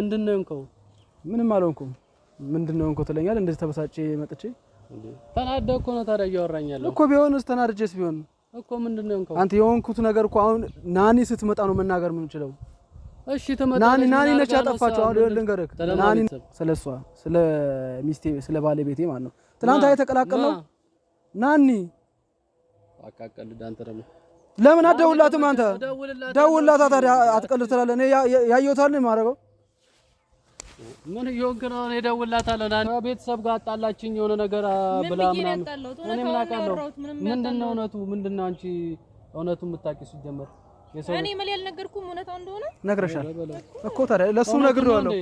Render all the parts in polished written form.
ምንድነው እንከው ምንም አልሆንኩም ምንድነው እንከው ትለኛል እንደዚህ ተበሳጨ መጥቼ ተናደኩ ነው ታዲያ ያወራኛል እኮ ቢሆንስ ተናድጄስ ቢሆን እኮ ምንድነው እንከው አንተ የሆንኩት ነገር እኮ አሁን ናኒ ስትመጣ ነው መናገር የምንችለው እሺ ተመጣጣኝ ናኒ ነች ያጠፋቸው አሁን ልንገርክ ናኒ ስለሷ ስለ ሚስቴ ስለ ባለቤቴ ማለት ነው ትናንት አይተቀላቀለው ናኒ አቃቀል ዳንተ ደግሞ ለምን አደውላትም አንተ ደውላታ ታዲያ አትቀልድ ትላለህ እኔ ያየሁታል ማረገው ምን ይወንከና እኔ ደውላታለሁ ናኒ ቤተሰብ ጋር አጣላችኝ የሆነ ነገር ብላ ምናምን እኔ ምን አውቃለሁ ምንድነው እውነቱ ምንድነው አንቺ እውነቱን የምታውቂው ሲጀመር እኔ ማለት ያልነገርኩም እውነታው እንደሆነ ነግረሻል እኮ ታዲያ ለሱም ነግሬዋለሁ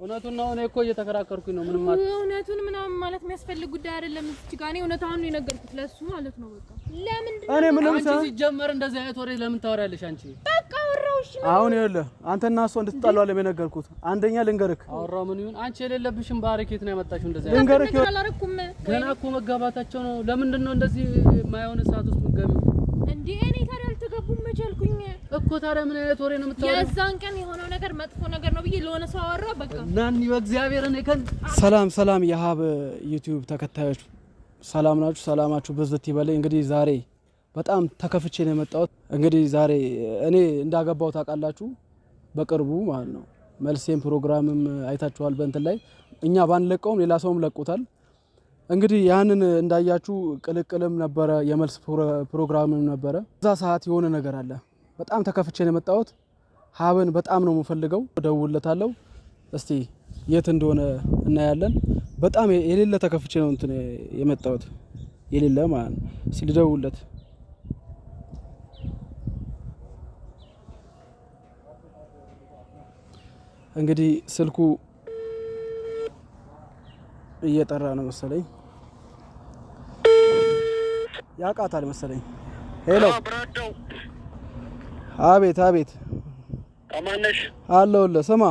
እውነቱን ነው እኔ እኮ እየተከራከርኩኝ ነው ምንም ማለት እውነቱን ምናምን ማለት የሚያስፈልግ ጉዳይ አይደለም እዚህ ጋር እኔ እውነታውን ነው የነገርኩት ለሱ ማለት ነው በቃ ለምን እኔ ምንም አንቺ ሲጀመር እንደዚህ አይነት ወሬ ለምን ታወሪያለሽ አንቺ በቃ አወራውሽ አሁን ይኸውልህ አንተና እሱ እንድትጣሉ አለ የነገርኩት አንደኛ ልንገርክ አወራው ምን ይሁን አንቺ የሌለብሽም ባረኬት ነው ያመጣሽው እንደዚህ ልንገርክ አላረኩም ገና እኮ መጋባታቸው ነው ለምንድን ነው እንደዚህ ማይሆን ሰዓት ውስጥ ምገቢው እንዴ እኔ ታዲያ አልተጋቡም መቻልኩኝ እኮ ታዲያ ምን አይነት ወሬ ነው የምታወሪው የዛን ቀን የሆነው ነገር መጥፎ ነገር ነው ብዬ ለሆነ ሰው አወራ በቃ ናኒ በእግዚአብሔር እኔ ከን ሰላም የሀብ ዩቲዩብ ተከታዮች ሰላም ናችሁ ሰላማችሁ በዘት ይበለኝ እንግዲህ ዛሬ በጣም ተከፍቼ ነው የመጣሁት እንግዲህ ዛሬ እኔ እንዳገባው ታውቃላችሁ በቅርቡ ማለት ነው መልሴም ፕሮግራምም አይታችኋል በእንትን ላይ እኛ ባንለቀውም ሌላ ሰውም ለቁታል እንግዲህ ያንን እንዳያችሁ ቅልቅልም ነበረ የመልስ ፕሮግራምም ነበረ እዛ ሰዓት የሆነ ነገር አለ በጣም ተከፍቼ ነው የመጣሁት ሀብን በጣም ነው የምፈልገው ደውልለታለሁ እስቲ የት እንደሆነ እናያለን በጣም የሌለ ተከፍቼ ነው እንትን የመጣሁት የሌለ ማለት ነው እስቲ ልደውልለት እንግዲህ ስልኩ እየጠራ ነው መሰለኝ ያቃታል መሰለኝ ሄሎ አቤት አማነሽ አለሁልህ ስማ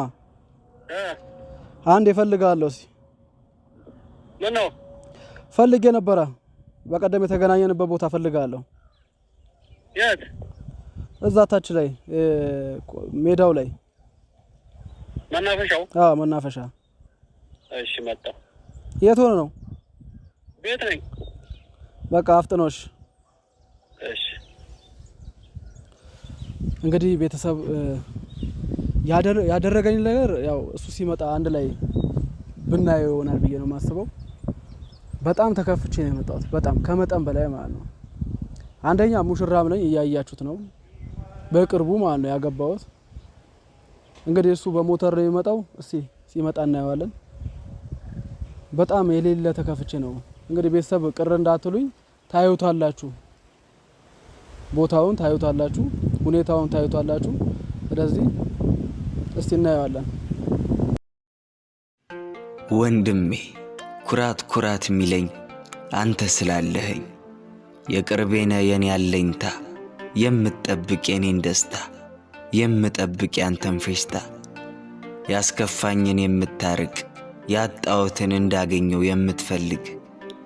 አንድ እፈልጋለሁ እስኪ ምን ነው ፈልጌ ነበረ በቀደም የተገናኘንበት ቦታ ፈልጋለሁ የት እዛ ታች ላይ ሜዳው ላይ መናፈሻው መናፈሻ እሺ መጣ የት ሆነ ነው ቤት ነኝ በቃ አፍጥኖሽ እሺ እንግዲህ ቤተሰብ ያደረገኝ ነገር ያው እሱ ሲመጣ አንድ ላይ ብናየው ይሆናል ብዬ ነው የማስበው በጣም ተከፍቼ ነው የመጣሁት በጣም ከመጠን በላይ ማለት ነው አንደኛ ሙሽራም ነኝ እያያችሁት ነው በቅርቡ ማለት ነው ያገባሁት እንግዲህ እሱ በሞተር ነው የመጣው እስቲ ሲመጣ እናየዋለን በጣም የሌለ ተከፍቼ ነው እንግዲህ ቤተሰብ ቅር እንዳትሉኝ ታዩታላችሁ ቦታውን ታዩታላችሁ ሁኔታውን ታዩታላችሁ ስለዚህ እስቲ እናየዋለን ወንድሜ ኩራት ሚለኝ አንተ ስላለህኝ የቅርቤነ የኔ ያለኝታ የምትጠብቅ የኔን ደስታ የምጠብቅ ያንተን ፌሽታ ያስከፋኝን የምታርቅ ያጣውትን እንዳገኘው የምትፈልግ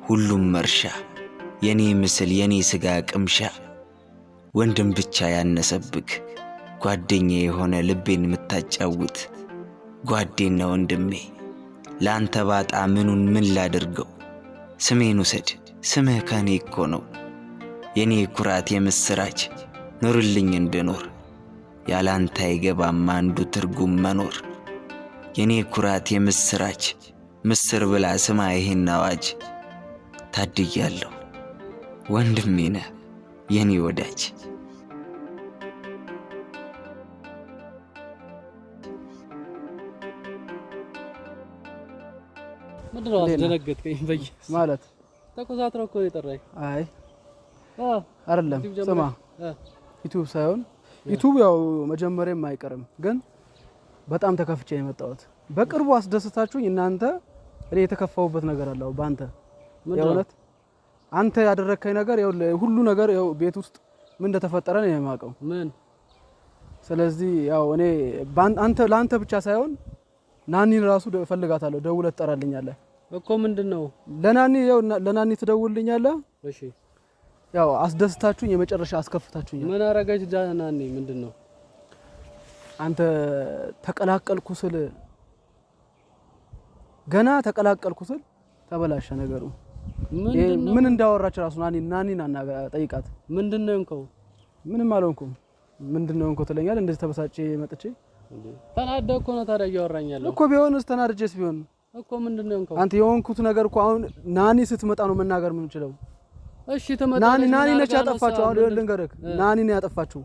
ሁሉም መርሻ የኔ ምስል የኔ ስጋ ቅምሻ ወንድም ብቻ ያነሰብክ ጓደኛ የሆነ ልቤን የምታጫውት ጓዴና ወንድሜ ላንተ ባጣ ምኑን ምን ላድርገው ስሜን ውሰድ ስምህ ከኔ እኮ ነው የኔ ኩራት የምስራች ኑርልኝ እንድኖር ያላንተ አይገባም አንዱ ትርጉም መኖር የኔ ኩራት የምስራች ምስር ብላ ስማ ይሄን አዋጅ ታድያለሁ ወንድሜ ነህ የኔ ወዳጅ ምንድነው አስደነገጥከኝ በይ ማለት ተቆጣጥሮ እኮ የጠራኝ አይ አይደለም ስማ ዩቲዩብ ሳይሆን ዩቲዩብ ያው መጀመሪያም አይቀርም ግን በጣም ተከፍቼ ነው የመጣሁት በቅርቡ አስደስታችሁኝ እናንተ እኔ የተከፋውበት ነገር አለው ባንተ የእውነት አንተ ያደረከኝ ነገር ያው ሁሉ ነገር ያው ቤት ውስጥ ምን እንደተፈጠረ ነው የማውቀው ምን ስለዚህ ያው እኔ አንተ ላንተ ብቻ ሳይሆን ናኒን ራሱ ፈልጋታለሁ ደውለህ ትጠራልኛለህ እኮ ምንድነው ለናኒ ያው ለናኒ ትደውልልኛለህ እሺ ያው አስደስታችሁኝ የመጨረሻ አስከፍታችሁኝ ምን አረጋች ናኒ ምንድነው አንተ ተቀላቀልኩ ስለ ገና ተቀላቀልኩት ተበላሸ ነገሩ። ምን እንዳወራች ራሱ ናኒን ጠይቃት። ምንድነው እንከው? ምንም አልሆንኩም። ምንድነው እንከው ትለኛለህ? እንደዚህ ተበሳጨ መጥቼ ተናደህ እኮ ነው ታዲያ እያወራኛለሁ እኮ። ቢሆንስ ተናድጄስ ቢሆን እኮ ምንድነው እንከው? አንተ የሆንኩት ነገር እኮ አሁን ናኒ ስትመጣ ነው መናገር ምን እንችለው? እሺ ትመጣለች። ናኒ ነች ያጠፋችው። አሁን ልንገርህ፣ ናኒ ነው ያጠፋችው።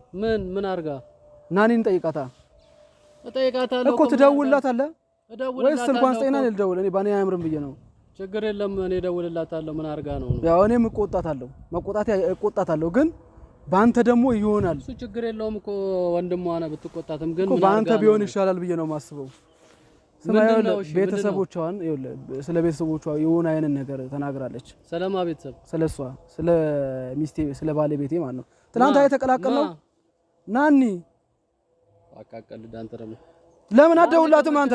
ምን አርጋ? ናኒን ጠይቃታ። እጠይቃታለሁ እኮ ትደውልላታለህ ወይስ ስልኳን ስጠኝና ልደውል? እኔ ባኔ አያምርም ብዬ ነው። ችግር የለም እኔ እደውልላታለሁ። ምን አርጋ ነው? ያው እኔም እቆጣታለሁ ግን ባንተ ደግሞ ይሆናል። እሱ ችግር የለውም እኮ ወንድሟ ነው ብትቆጣትም፣ ግን ምን ባንተ ቢሆን ይሻላል ብዬ ነው ማስበው። ቤተሰቦቿን ስለ ቤተሰቦቿ የሆነ አይነት ነገር ተናግራለች። ሰላማ ቤተሰብ ስለሷ ስለ ሚስቴ ስለ ባለቤቴ ማለት ነው። ትናንት የተቀላቀለው ናኒ አቃቀል ዳንተ ደግሞ ለምን አትደውልላትም አንተ?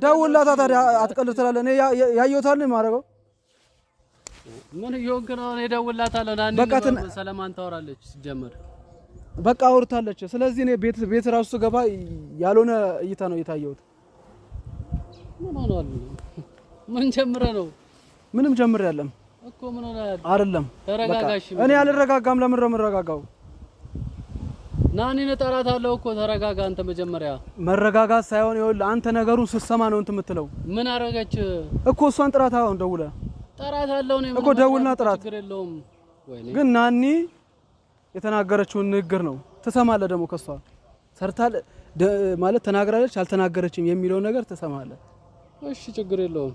ደውልላታ ታዲያ አትቀልድ ትላለህ። እኔ ያየሁታል ነው የማደርገው። ምን ይሆንክ ነው? እኔ እደውልላታለሁ። ናኒ ሰላማን ታወራለች ሲጀመር በቃ አውርታለች። ስለዚህ እኔ ቤት ራሱ ስገባ ያልሆነ እይታ ነው የታየሁት። ምን ሆኗል? ምን ጀምረህ ነው? ምንም ጀምር ያለም እኮ ምን ሆኗል? አይደለም ተረጋጋሽ። እኔ አልረጋጋም። ለምን ነው የምረጋጋው? ናኒን እጠራታለሁ እኮ ተረጋጋ። አንተ መጀመሪያ መረጋጋት ሳይሆን ይኸውልህ አንተ ነገሩን ስትሰማ ነው እንትን የምትለው። ምን አደረገች እኮ? እሷን ጥራት። አሁን ደውለህ ጠራታለሁ ነው እኮ። ደውልና ጥራት። ችግር የለውም። ወይኔ ግን ናኒ የተናገረችውን ንግግር ነው ትሰማለህ። ደግሞ ከሷ ሰርታል ማለት ተናግራለች አልተናገረችም የሚለው ነገር ትሰማለህ። እሺ ችግር የለውም።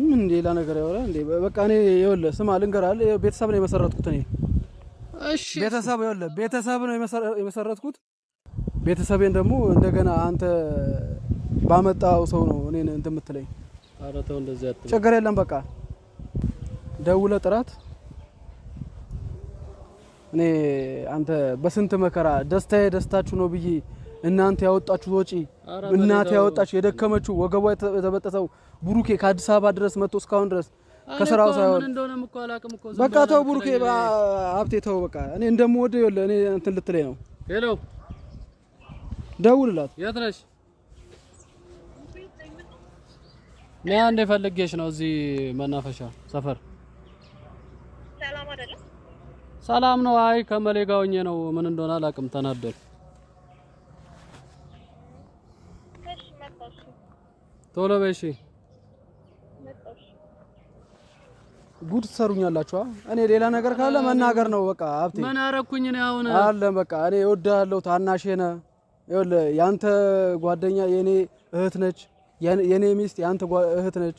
ምን ሌላ ነገር ያወራ እንዴ? በቃ እኔ ይኸውልህ ስማ ልንገርህ፣ ቤተሰብ ነው የመሰረትኩት እኔ። እሺ ቤተሰብ ይኸውልህ ቤተሰብ ነው የመሰረትኩት። ቤተሰቤን ደግሞ እንደገና አንተ ባመጣው ሰው ነው እኔን እንትን የምትለኝ። ኧረ ተው እንደዚህ አትበል። ችግር የለም በቃ ደውለህ ጥራት። እኔ አንተ በስንት መከራ ደስታዬ ደስታችሁ ነው ብዬ እናንተ ያወጣችሁ ወጪ እናንተ ያወጣችሁ የደከመችው ወገቧ የተበጠሰው ብሩኬ ከአዲስ አበባ ድረስ መጥቶ እስካሁን ድረስ ከስራው ሳይሆን እንደሆነም እኮ አላውቅም እኮ። በቃ ተው ብሩኬ፣ ሀብቴ ተው በቃ። እኔ እንደምወደው ይኸውልህ እኔ እንትን ልትለኝ ነው። ሄሎ ደውልላት። የት ነሽ? እኔ አንዴ ፈልጌሽ ነው እዚህ መናፈሻ ሰፈር። ሰላም አይደለም? ሰላም ነው። አይ ከመሌ ጋር ሆኜ ነው። ምን እንደሆነ አላውቅም። ተናደል። እሺ መጣሽ? ቶሎ በይ እሺ። ጉድ ትሰሩኛላችሁ። እኔ ሌላ ነገር ካለ መናገር ነው በቃ። ሀብቴ ምን አረኩኝ ነው አሁን? አለ በቃ እኔ እወድሃለሁ፣ ታናሼ ነህ። ይኸውልህ ያንተ ጓደኛ የኔ እህት ነች፣ የኔ ሚስት ያንተ እህት ነች።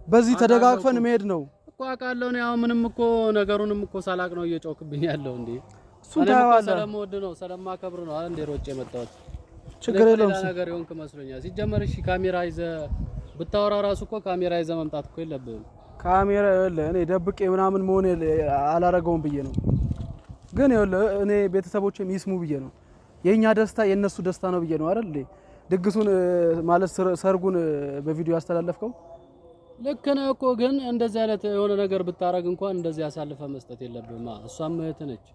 በዚህ ተደጋግፈን መሄድ ነው እኮ። አውቃለሁ ነው አሁን። ምንም እኮ ነገሩንም እኮ ሳላቅ ነው እየጮክብኝ ያለው እንዴ። እሱን ታያለህ። ስለምወድ ነው ስለማከብር ነው እንዴ ሮጬ የመጣሁት። ችግር የለውም። ነገር ይሆንክ መስሎኛል። ሲጀመር እሺ ካሜራ ይዘህ ብታወራ ራሱ እኮ ካሜራ ይዘህ መምጣት እኮ የለብህም። ካሜራ ይኸውልህ እኔ ደብቄ ምናምን መሆን አላረገውም ብዬ ነው። ግን ይኸውልህ እኔ ቤተሰቦቼም ይስሙ ብዬ ነው። የኛ ደስታ የነሱ ደስታ ነው ብዬ ነው አይደል? ድግሱን ማለት ሰርጉን በቪዲዮ ያስተላለፍከው ልክ ነው እኮ። ግን እንደዚህ አይነት የሆነ ነገር ብታረግ እንኳን እንደዚህ አሳልፈ መስጠት የለብህማ። እሷም እህት ነች፣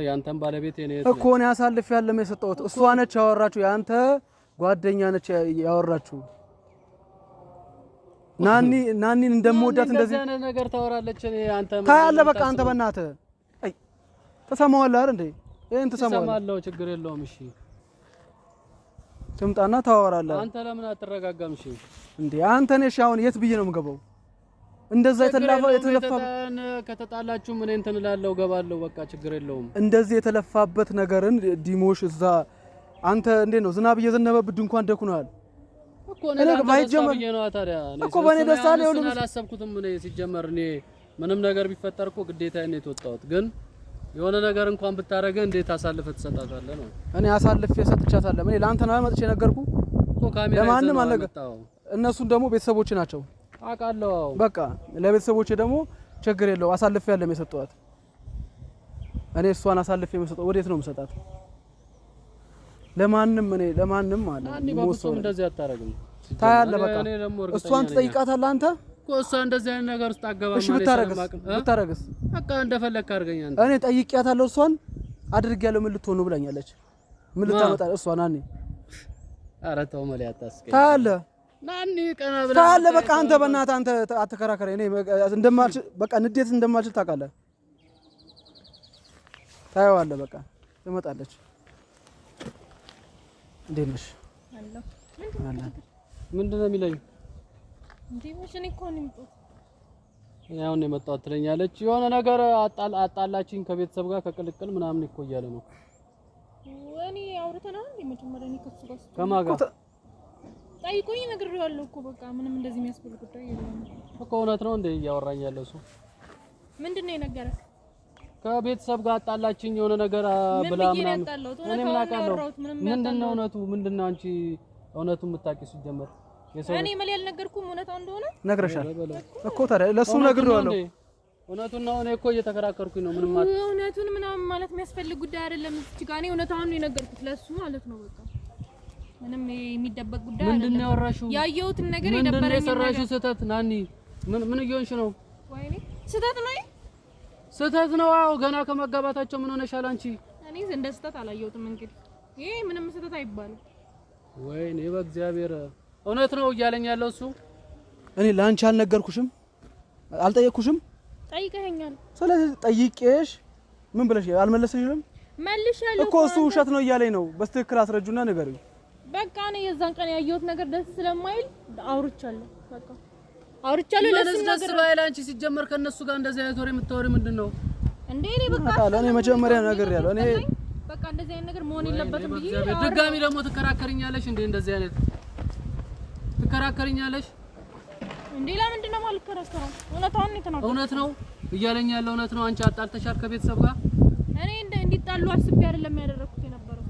ያንተም ባለቤት የኔ እህት እኮ ነው። ያሳልፍ ያለም የሰጠሁት እሷ ነች ያወራችሁ፣ ያንተ ጓደኛ ነች ያወራችሁ። ናኒን እንደምወዳት እንደዚህ አይነት ነገር ታወራለች። እኔ አንተ ታያለህ። በቃ አንተ በእናትህ አይ ተሰማዋለህ አይደል እንዴ? ይሄን ተሰማዋለህ። ችግር የለውም። እሺ ትምጣና ታወራለህ። አንተ ለምን አትረጋጋም? እሺ እንዴ አንተ ነሽ አሁን የት ብዬ ነው የምገባው? እንደዛ የተለፋ ከተጣላችሁ ምን እንትን እላለሁ ገባለሁ። በቃ ችግር የለውም። እንደዚህ የተለፋበት ነገርን ዲሞሽ እዛ አንተ እንዴ ነው ዝናብ እየዘነበብህ ድንኳን ደኩናል እኮ ነው ባይጀመር እኮ በኔ ደስታ ላይ ሁሉ አላሰብኩትም። እኔ ሲጀመር እኔ ምንም ነገር ቢፈጠር እኮ ግዴታዬ ነው የተወጣሁት። ግን የሆነ ነገር እንኳን ብታረገ እንዴት አሳልፈህ ትሰጣታለህ ነው? እኔ አሳልፌ ሰጥቻታለሁ። እኔ ላንተ ነው መጥቼ ነገርኩ እኮ ካሜራ ለማንም አልነገርኩም። እነሱን ደግሞ ቤተሰቦች ናቸው አውቃለሁ። በቃ ለቤተሰቦቼ ደግሞ ችግር የለው አሳልፌ ያለም የሰጠኋት እኔ እሷን አሳልፌ የምሰጠው ወዴት ነው የምሰጣት? ለማንም እኔ ለማንም ማለት ነው። ሞሶም እንደዚህ አታረግም። ታያለህ። በቃ እሷን ትጠይቃታለህ አንተ እኮ እሷ እንደዚህ አይነት ነገር ውስጥ አገባም። እሺ ብታረግስ በቃ እንደፈለክ አድርገኝ አንተ። እኔ ጠይቄያታለሁ። እሷን አድርጌያለሁ። ምን ልትሆን ነው ብላኛለች። ምን ልታመጣ እሷ ናኒ? ኧረ ተው መለያ አታስቀኝ። ታያለህ። ናኒ ቀና ብላ ታለ በቃ አንተ በእናትህ አንተ አትከራከረ። እኔ እንደማልችል በቃ ንዴት እንደማልችል ታውቃለህ። ታየዋለህ። በቃ ትመጣለች። እንዴት ነሽ? ምንድን ነው የሚለኝ? እንዴ መሽኔ እኮ ነው የምትወጣው። ያው ነው የመጣው ትለኛለች። የሆነ ነገር አጣላችኝ ከቤተሰብ ጋር ከቅልቅል ምናምን እኮ እያለ ነው። ወኔ አውርተናል እንዴ መጀመሪያ እኔ ከሱ ጋር ከማን ጋር ጠይቆኝ ነግሬዋለሁ እኮ በቃ ምንም እንደዚህ የሚያስብል ጉዳይ የለም እኮ። እውነት ነው እንዴ እያወራኝ ያለው እሱ? ምንድን ነው የነገረህ? ከቤተሰብ ጋር አጣላችኝ የሆነ ነገር ብላ ምናምን። እኔ ምን አውቃለሁ? ምንድነው እውነቱ? ምንድነው አንቺ እውነቱን የምታውቂው ሲጀመር? እኔ ምን ያልነገርኩም እውነታው እንደሆነ ነግረሻል እኮ። ታዲያ ለሱ ነግሬዋለሁ። እውነቱን ነው። እኔ እኮ እየተከራከርኩኝ ነው። ምንም ማለት እውነቱን ምናምን ማለት የሚያስፈልግ ጉዳይ አይደለም። እዚህ ጋር እኔ እውነታውን ነው የነገርኩት ለሱ ማለት ነው። በቃ ምንም የሚደበቅ ጉዳይ አይደለም። ምንድነው ያወራሽው? ያየሁትን ነገር ምንድነው የነበረኝ የሰራሽው ስህተት? ናኒ ምን እየሆንሽ ነው? ወይኔ ስህተት ነው ስህተት ነው። አዎ ገና ከመጋባታቸው ምን ሆነሻል አንቺ? እኔ እንደ ስህተት አላየሁትም። እንግዲህ ይሄ ምንም ስህተት አይባልም። ወይኔ በእግዚአብሔር እውነት ነው እያለኝ ያለው እሱ። እኔ ላንቺ አልነገርኩሽም? አልጠየቅኩሽም? ጠይቀኸኛል። ስለዚህ ጠይቄሽ ምን ብለሽ አልመለሰሽም? መልሻለሁ እኮ እሱ ውሸት ነው እያለኝ ነው። በስትክክል አስረጁና ንገሪው። በቃ እኔ የዛን ቀን ያየሁት ነገር ደስ ስለማይል አውርቻለሁ። በቃ አውርቻለሁ። ለሱ ደስ ባይል አንቺ ሲጀመር ከነሱ ጋር እንደዚህ አይነት ወሬ የምታወሪ ምንድነው እንዴ? እኔ በቃ እኔ መጀመሪያ ነገር ያለው እኔ በቃ እንደዚህ አይነት ነገር መሆን የለበትም ብዬ ድጋሚ ደግሞ ትከራከሪኛለሽ እንዴ? እንደዚህ አይነት ትከራከሪኛለሽ እንዴ? ለምንድን ነው የማልከራከረው? እውነታውን ነው የተናገርኩት። እውነት ነው እያለኝ ያለው እውነት ነው። አንቺ አጣልተሻል ከቤተሰብ ጋር? እኔ እንዲጣሉ አስቤ አይደለም ያደረኩት የነበረው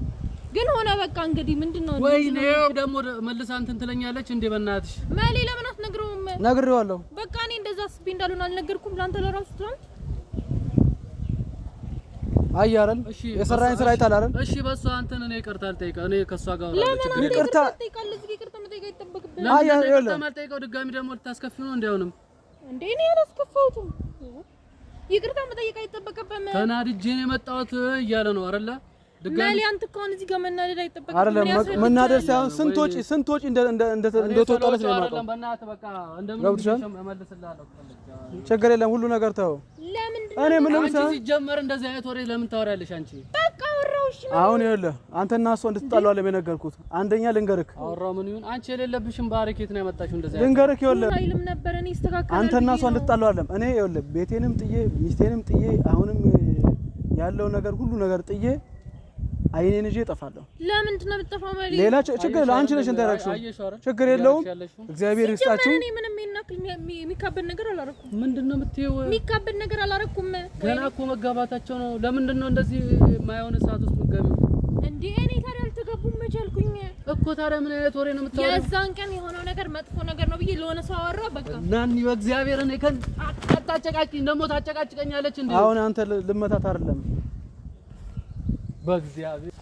ግን ሆነ በቃ እንግዲህ ምንድነው? ወይኔ ደግሞ መልሳ እንትን ትለኛለች እንዴ? በእናትሽ ማሊ ለምን አትነግረውም? ነግሬዋለሁ። በቃ እኔ እንደዛ አስቤ እንዳልሆነ አልነገርኩም ላንተ ለራሱ ትናንት። አያረን የሰራኝ ስራ አይታላረን። እሺ በሷ አንተን እኔ ይቅርታ አልጠይቀ እኔ ከሷ ጋር ይቅርታ መጠየቅ አይጠበቅብህም። ማልጠይቀው ድጋሚ ደግሞ ልታስከፊ ነው እንዴውንም እንዴ? እኔ አላስከፋሁትም። ይቅርታ መጠየቅ አይጠበቅብህም። ተናድጄ ነው የመጣሁት እያለ ነው አይደለ? ድጋሚ አንተ ከሆነ እዚህ ጋር መናደድ አይጠበቅብህም። አይደለም መናደድ ሳይሆን ስንት ወጪ እንደተወጣለት ነው የመጣው። በእናትህ በቃ እንደምን እመልስልሃለሁ። ችግር የለም ሁሉ ነገር ተው። እኔ ምንም ሳይሆን ሲጀመር እንደዚህ አይነት ወሬ ለምን ታወሪያለሽ አንቺ? በቃ አወራው። እሺ አሁን ይኸውልህ አንተና እሷ እንድትጣሉ አለ የነገርኩት። አንደኛ ልንገርክ። አወራው ምን ይሁን አንቺ የሌለብሽም ባህሪ ከየት ነው ያመጣሽው? እንደዚህ ልንገርክ ይኸውልህ አይልም ነበር እኔ ይስተካከላል። አንተና እሷ እንድትጣሉ አለም እኔ ይኸውልህ ቤቴንም ጥዬ ሚስቴንም ጥዬ አሁንም ያለው ነገር ሁሉ ነገር ጥዬ አይኔን ይዤ እጠፋለሁ። ለምንድን ነው የምትጠፋው? ማለት ሌላ ችግር አንቺ ነሽ እንታረክሽው። ችግር የለውም እግዚአብሔር ይስጣችሁ። እኔ ምንም የሚካበድ ነገር አላረኩም። ምንድነው የምትይው? የሚካበድ ነገር አላረኩም። ገና እኮ መጋባታቸው ነው። ለምንድን ነው እንደዚህ የማይሆን ሰዓት ውስጥ የምትገቢው እንዴ? እኔ ታዲያ አልተጋቡም መቻልኩኝ እኮ። ታዲያ ምን አይነት ወሬ ነው የምታወራው? የዛን ቀን የሆነው ነገር መጥፎ ነገር ነው ብዬ ለሆነ ሰው አወራሁ። በቃ ናኒ በእግዚአብሔር እኔ ከን አታጨቃጭኝ። ደግሞ ታጨቃጭቀኛለች እንዴ? አሁን አንተ ልመታት አይደለም በእግዚአብሔር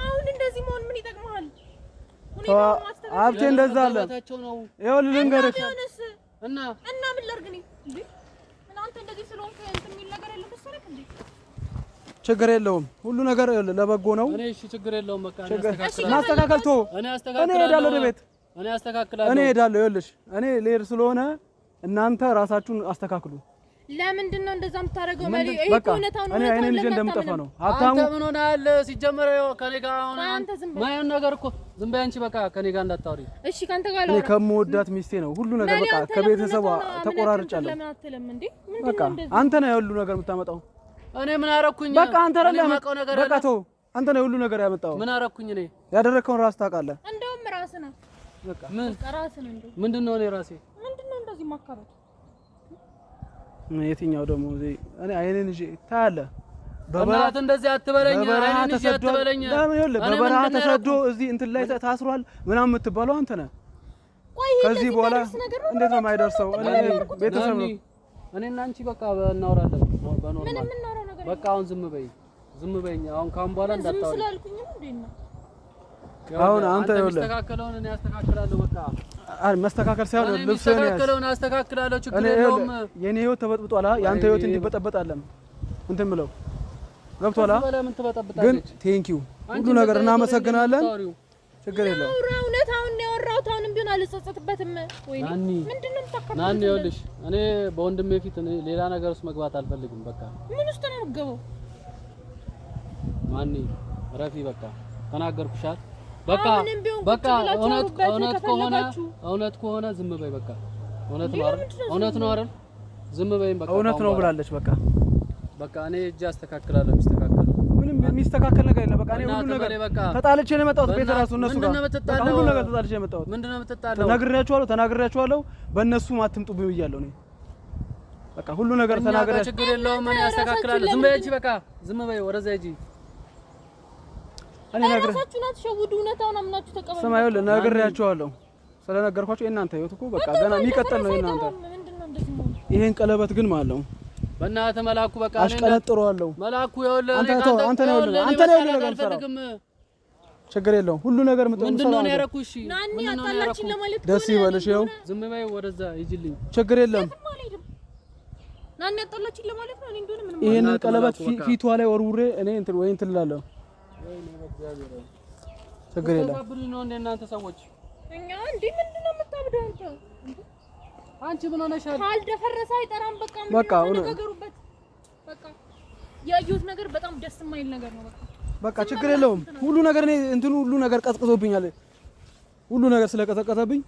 አሁን እንደዚህ መሆን ምን ይጠቅማል? ሀብቴ እንደዛ አለ። ይኸውልህ ልንገርህ እና ምን ላድርግ እኔ እንዴ? እናንተ እንደዚህ ስለሆንኩ እንትን የሚል ነገር የለም መሰለህ እንዴ? ችግር የለውም ሁሉ ነገር ለበጎ ነው። እኔ እሺ ችግር የለውም በቃ ማስተካከል ቶ እኔ እሄዳለሁ ወደ ቤት እኔ እሄዳለሁ። ይኸውልሽ እኔ ልሄድ ስለሆነ እናንተ ራሳችሁን አስተካክሉ። ለምንድን ነው እንደዛ የምታደርገው? ማለት በቃ እኔ አይኔን ይዤ እንደምጠፋ ነው። ሀብታሙ አንተ ምን ሆነሃል? ሲጀመር ከኔ ጋር አሁን ማየን ነገር እኮ ዝም በይ አንቺ። በቃ ከኔ ጋር እንዳታወሪ እሺ። ካንተ ጋር እኔ ከምወዳት ሚስቴ ነው ሁሉ ነገር በቃ ከቤተሰቧ ተቆራርጫለሁ። በቃ አንተ ነህ ሁሉ ነገር የምታመጣው። እኔ ምን አረኩኝ? በቃ አንተ ነህ በቃ ተው። አንተ ነህ ሁሉ ነገር ያመጣው። ምን አረኩኝ? እኔ ያደረከውን ራስ ታውቃለህ። እንደውም ራስህ ነህ በቃ ምን ራስህ ነህ። እንደውም ምንድነው እኔ ራሴ ምንድነው እንደዚህ ማካበት? የትኛው ደግሞ እኔ አይኔን ይዤ ታያለህ። በበራት እንደዚህ አትበለኝ። አይኔን ይዤ አትበለኝ። በበረሃ ተሰዶ እዚህ እንትን ላይ ታስሯል ምናምን የምትባለው አንተ ነህ። ከዚህ በኋላ እንዴት ነው የማይደርሰው? እኔ ቤተሰብ ነው። እኔና አንቺ በቃ እናወራለን በኖርማል። በቃ አሁን ዝም በይኝ። አሁን ካሁን በኋላ እንዳታወሪ። ዝም ስላልኩኝ ነው እንዴ? አሁን አንተ ይኸውልህ መስተካከለውን እኔ አስተካክላለሁ። በቃ መስተካከል ሳይሆን ልብስህን ያዝ። መስተካከለውን አስተካክላለሁ። ችግር የለውም። የኔ ህይወት ተበጥብጧል። ያንተ ህይወት እንዲበጠበጥ አለም እንትን ብለው ገብቶሃል? ግን ቴንኪው ሁሉ ነገር እናመሰግናለን። ችግር የለውም። እውነታውን ነው ያወራሁት። አሁንም ቢሆን አልጸጸትበትም። ወይ ምንድነው ተከፈለ? ናኒ ይኸውልሽ፣ እኔ በወንድሜ ፊት ሌላ ነገር ውስጥ መግባት አልፈልግም። በቃ ምን ውስጥ ነው የምገባው? ናኒ ረፊ በቃ ተናገርኩሻል። በቃ እውነት ከሆነ ዝም በይ። በቃ እውነት ነው አይደል? ዝም በይ። በቃ እውነት ነው ብላለች። በቃ እኔ እጄ አስተካክላለሁ። ምንም የሚስተካከል ነገር የለም። በቃ እኔ ሁሉ ነገር ተጣልቼ ነው የመጣሁት። ቤት ራሱ እነሱ ጋር ሁሉ ነገር ተጣልቼ ነው የመጣሁት። ምንድነው የምትጣለው? ተናግሬያቸዋለሁ። በእነሱም አትምጡብኝ ብያለሁ እኔ። በቃ ሁሉ ነገር ተናግሬያቸዋለሁ። ችግር የለውም። እኔ አስተካክላለሁ። ዝም በይ። በቃ ዝም በይ። ወደዛ ሂጂ። እኔ ራሳችሁን አትሸውዱ። እውነታውን አምናችሁ ተቀበሉ። ስማ ይኸውልህ፣ ነግሬያቸዋለሁ። ስለነገርኳቸው የእናንተ ህይወት እኮ በቃ ገና የሚቀጥል ነው የእናንተ። ይሄን ቀለበት ግን ማለት ነው በእናትህ መላኩ በቃ አሽቀነጥረዋለሁ። መላኩ ይኸውልህ፣ አንተ ነው ነገር ፈራው። ችግር የለውም። ሁሉ ነገር ምንድነው ነው ያደረኩሽ? እሺ ናኒ አጣላችን ለማለት ደስ ይበልሽ። ይኸው ዝም በይ። ወደዛ ሂጂልኝ። ችግር የለም። ናኒ አጣላችን ለማለት ነው። እኔ እንደሆነ ምንም ይሄን ቀለበት ፊቷ ላይ ወርውሬ እኔ እንትን እላለሁ። ችግር የለም። ተባብሪ ነው እንደ እናንተ ሰዎች። እኛ እንዴ ምንድነው የምታብደው አንተ? አንቺ ምን ሆነሻል? ካልደፈረሰ አይጠራም። በቃ ነገሩበት። በቃ ያዩት ነገር በጣም ደስ የማይል ነገር ነው። በቃ ችግር የለውም። ሁሉ ነገር እኔ ሁሉ ነገር ቀዝቅዞብኛል። ሁሉ ነገር ስለቀዘቀዘብኝ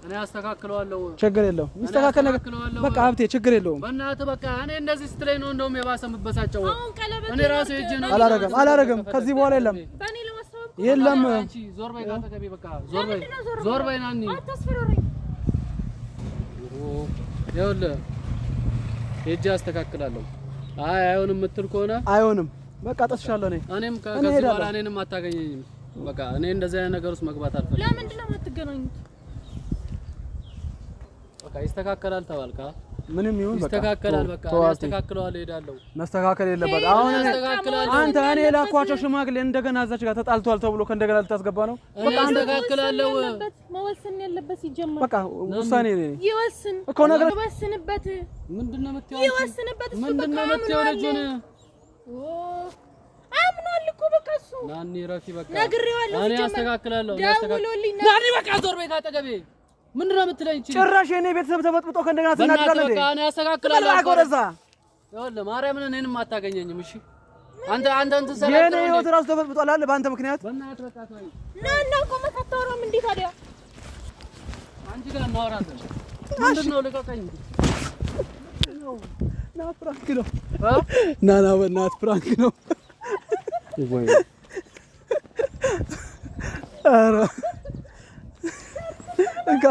እኔ አስተካክለዋለሁ። ችግር የለውም። የሚስተካከል ነገር በቃ ሀብቴ ችግር የለውም። በእናትህ በቃ እኔ እንደዚህ ስትለኝ ነው እንደውም የባሰ የምበሳጨው። እኔ ራሴ ሄጄ ነው አላረገም። ከዚህ በኋላ የለም የለም። አንቺ ዞር በይ ካጠገቤ። በቃ ዞር በይ ናኒ። አታስፈራራኝ። ይኸውልህ ሄጄ አስተካክላለሁ። አይሆንም የምትል ከሆነ አይሆንም። በቃ ጠስሻለሁ። እኔም ከዚህ በኋላ እኔንም አታገኘኝም። በቃ እኔ እንደዚህ አይነት ነገር ውስጥ መግባት አልፈልግም። ለምንድን ነው የማትገናኙት? በቃ ይስተካከላል ተባልካ ምንም ይሁን በቃ ይስተካከላል። በቃ ያስተካክለዋል። እሄዳለሁ። መስተካከል የለበት። አሁን አንተ እኔ ላኳቸው ሽማግሌ እንደገና እዛች ጋር ተጣልቷል ተብሎ ከእንደገና ልታስገባ ነው። በቃ አስተካክላለሁ። መወሰን ያለበት ሲጀመር በቃ ውሳኔ ነኝ ይወስን እኮ ነገር ይወስንበት። ምንድነው የምትይው? ይወስንበት። ምንድነው የምትይው? ልጁን አምኗል እኮ በቃ እሱ ናኒ ረፊ በቃ ነግሬዋለሁ። እኔ አስተካክላለሁ። ናኒ በቃ ዞር በይ ካጠገቤ። ምንድነው የምትለኝ? ጭራሽ የኔ ቤተሰብ ተበጥብጦ ከእንደገና ትናገራለህ እንዴ? በቃ እኔ አስተካክላለሁ። ወደዛ ይኸውልህ ማርያምን እኔንም አታገኘኝም። እሺ አንተ እንትን ሰላም የኔ ህይወት ራሱ ተበጥብጧል አለ በአንተ ምክንያት። በእናትህ በቃ ተወኝ። ና ቆመህ አታወራም እንዴ ታዲያ? አንቺ ጋር እናወራለን። ምንድነው? ልቀቀኝ። ና ፍራንክ ነው። ና በእናትህ ፍራንክ ነው። ወይ አረ እንካ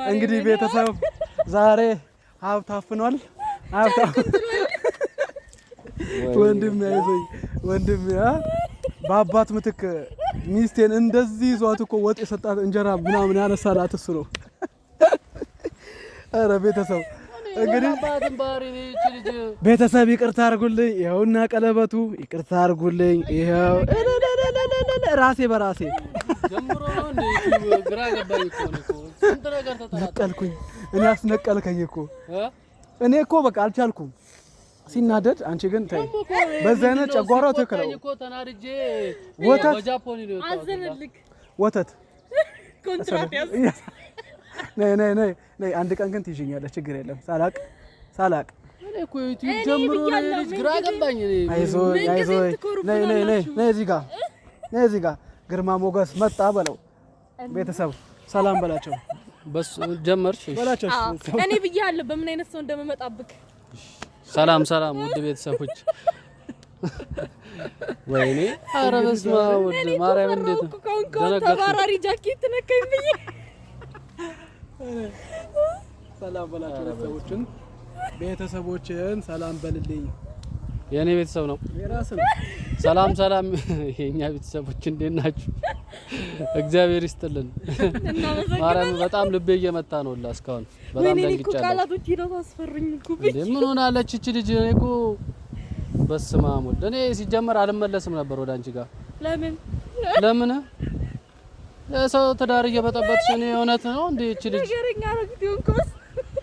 እንግዲህ ቤተሰብ ዛሬ ሀብት አፍኗል። ወንድም ያይዘኝ ወንድም በአባት ምትክ ሚስቴን እንደዚህ ይዟት እኮ ወጥ የሰጣት እንጀራ ምናምን ያነሳላት እሱ ነው። ኧረ ቤተሰብ እንግዲህ ቤተሰብ ይቅርታ አድርጉልኝ። ይኸውና ቀለበቱ ይቅርታ አድርጉልኝ። ይኸው ራሴ በራሴ ጀምሮ ነው እንዴ? ግራ ገባኝ እኮ ነው። ስንት ነገር ተጣጣ ነቀልኩኝ። እኔ አስነቀልከኝ እኮ እኔ እኮ በቃ አልቻልኩም ሲናደድ። አንቺ ግን ተይ፣ በዛ አይነት ጨጓራው ተከለው እኮ ተናድጄ ወተት በጃፖኒ ነው አዘነልክ ወተት ኮንትራት ያዝ። ነይ አንድ ቀን ግን ትይዥኛለሽ። ችግር የለም። ሳላቅ እኔ እኮ ዩቲዩብ ጀምሮ ነው ልጅ ግራ ገባኝ። እኔ አይዞህ ነይ እዚህ ጋር ግርማ ሞገስ መጣ በለው። ቤተሰብ ሰላም በላቸው። በስ ጀመርሽ በላቸው። እኔ ብያለሁ በምን አይነት ሰው እንደምመጣብክ። ሰላም ውድ ቤተሰቦች። ወይኔ ኧረ በስመ አብ ወልድ ማርያም እንዴት ተባራሪ ጃኬት ነከኝ ብዬ ሰላም በላቸው። ቤተሰቦችን ሰላም በልልኝ። የኔ ቤተሰብ ነው የራስ ነው። ሰላም የኛ ቤተሰቦች እንዴት ናችሁ? እግዚአብሔር ይስጥልን። ማርያም በጣም ልቤ እየመታ ነው እስካሁን በጣም ደንግጫለሁ። ቃላቶች ይደው አስፈሩኝ እኮ ምን ሆናለች እቺ ልጅ? እኔ እኮ በስመ አብ ወልድ እኔ ሲጀመር አልመለስም ነበር ወደ አንቺ ጋር። ለምን ሰው ትዳር እየበጠበጥሽ እኔ እውነት ነው እንዴ? እቺ ልጅ ነገረኛ አረግት ይንኩስ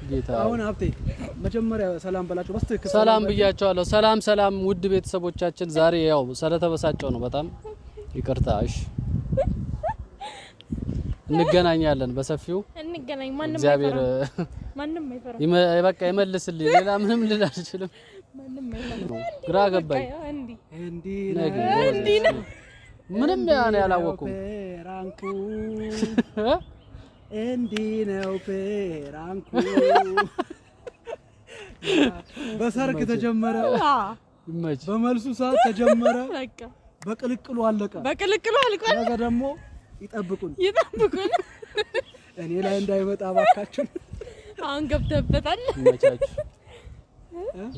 ጌታ አሁን ሀብቴ መጀመሪያ ሰላም በላችሁ። በስትክክል ሰላም ብያቸዋለሁ። ሰላም ውድ ቤተሰቦቻችን፣ ዛሬ ያው ስለተበሳጨው ነው በጣም ይቅርታ። እሺ እንገናኛለን፣ በሰፊው እንገናኝ። ማንንም አይፈራ በቃ ይመልስልኝ። ሌላ ምንም ልል አልችልም። ማንንም አይፈራ። ግራ ገባኝ። እንዴ ምንም ያላወኩም ራንኩ እንዲ ነው ፕራንኩ። በሰርግ ተጀመረ፣ በመልሱ ሰዓት ተጀመረ፣ በቃ በቅልቅሉ አለቀ። ነገ ደግሞ ይጠብቁን። እኔ ላይ እንዳይመጣ ባካችሁ። አሁን ገብተበታል።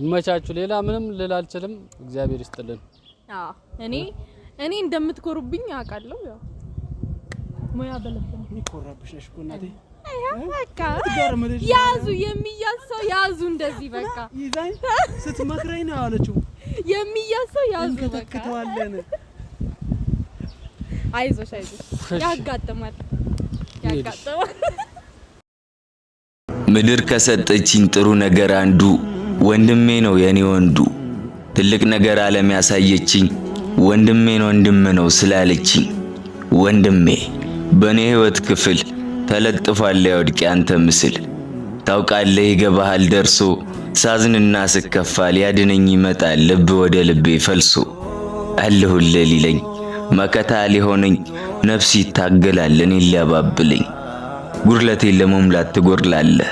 ይመቻችሁ። ሌላ ምንም ልል አልችልም። እግዚአብሔር ይስጥልን። እኔ እንደምትኮሩብኝ አውቃለሁ። ያው ሙያ በለብኝ ይኮራብሽ ነሽ እኮ እናቴ። በቃ ያዙ የሚያሰው ያዙ እንደዚህ በቃ ይዛኝ ስትመክረኝ ነው ያለችው። የሚያሰው ያዙ በቃ እንከተክተዋለን። አይዞሽ ያጋጥማል። ምድር ከሰጠችኝ ጥሩ ነገር አንዱ ወንድሜ ነው የኔ ወንዱ። ትልቅ ነገር ዓለም ያሳየችኝ ወንድሜን ወንድም ነው ስላለችኝ ወንድሜ በኔ ህይወት ክፍል ተለጥፏል ያወድቅ ያንተ ምስል። ታውቃለህ ይገባሃል ደርሶ ሳዝንና ስከፋ ሊያድነኝ ይመጣል ልብ ወደ ልቤ ፈልሶ። አለሁልህ ሊለኝ መከታ ሊሆነኝ ነፍስ ይታገላል እኔን ሊያባብለኝ። ጉድለቴን ለመሙላት ትጎድላለህ